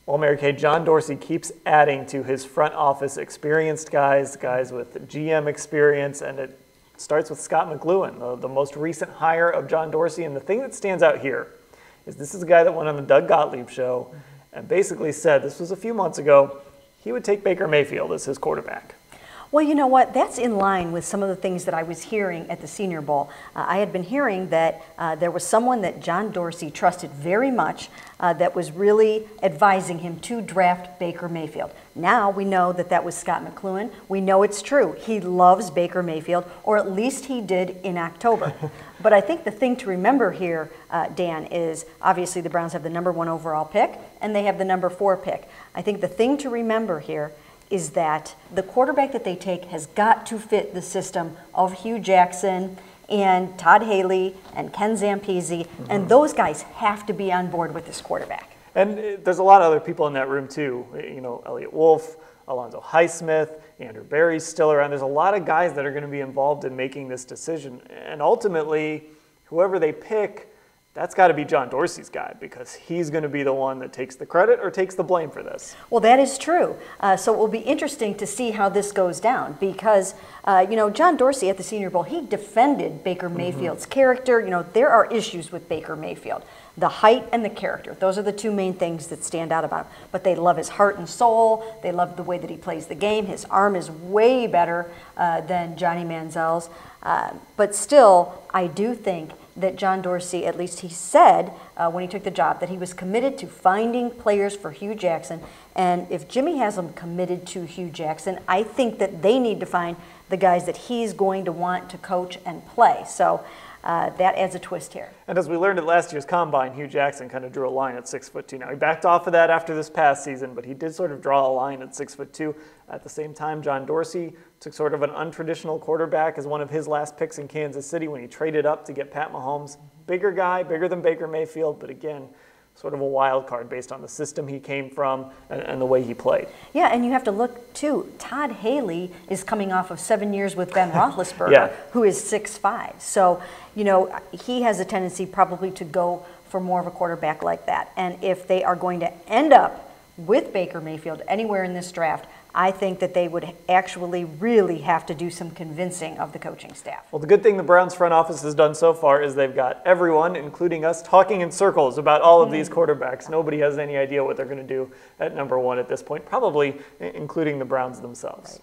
Well, Mary Kay, John Dorsey keeps adding to his front office experienced guys with GM experience, and it starts with Scot McCloughan, the most recent hire of John Dorsey. And the thing that stands out here is this is a guy that went on the Doug Gottlieb show and basically said, this was a few months ago, he would take Baker Mayfield as his quarterback. Well, you know what? That's in line with some of the things that I was hearing at the Senior Bowl. I had been hearing that there was someone that John Dorsey trusted very much that was really advising him to draft Baker Mayfield. Now we know that that was Scot McCloughan. We know it's true. He loves Baker Mayfield, or at least he did in October. But I think the thing to remember here, Dan, is obviously the Browns have the #1 overall pick, and they have the #4 pick. I think the thing to remember here is that the quarterback that they take has got to fit the system of Hugh Jackson and Todd Haley and Ken Zampese, and those guys have to be on board with this quarterback. And there's a lot of other people in that room too. You know, Elliott Wolf, Alonzo Highsmith, Andrew Berry's still around. There's a lot of guys that are going to be involved in making this decision. And ultimately, whoever they pick, that's got to be John Dorsey's guy, because he's going to be the one that takes the credit or takes the blame for this. Well, that is true. So it will be interesting to see how this goes down, because, you know, John Dorsey at the Senior Bowl, he defended Baker Mayfield's character. You know, there are issues with Baker Mayfield. The height and the character, those are the two main things that stand out about him. But they love his heart and soul. They love the way that he plays the game. His arm is way better than Johnny Manziel's. But still, I do think that John Dorsey, at least he said when he took the job, that he was committed to finding players for Hugh Jackson. And if Jimmy has them committed to Hugh Jackson, I think that they need to find the guys that he's going to want to coach and play. So that adds a twist here. And as we learned at last year's Combine, Hugh Jackson kind of drew a line at 6'2". Now, he backed off of that after this past season, but he did sort of draw a line at 6'2". At the same time, John Dorsey took sort of an untraditional quarterback as one of his last picks in Kansas City when he traded up to get Pat Mahomes. Bigger guy, bigger than Baker Mayfield, but again, sort of a wild card based on the system he came from and the way he played. Yeah, and you have to look, too. Todd Haley is coming off of 7 years with Ben Roethlisberger, who is 6'5". So, you know, he has a tendency probably to go for more of a quarterback like that. And if they are going to end up with Baker Mayfield anywhere in this draft, I think that they would actually really have to do some convincing of the coaching staff. Well, the good thing the Browns front office has done so far is they've got everyone, including us, talking in circles about all of these quarterbacks. Nobody has any idea what they're going to do at #1 at this point, probably including the Browns themselves. Right.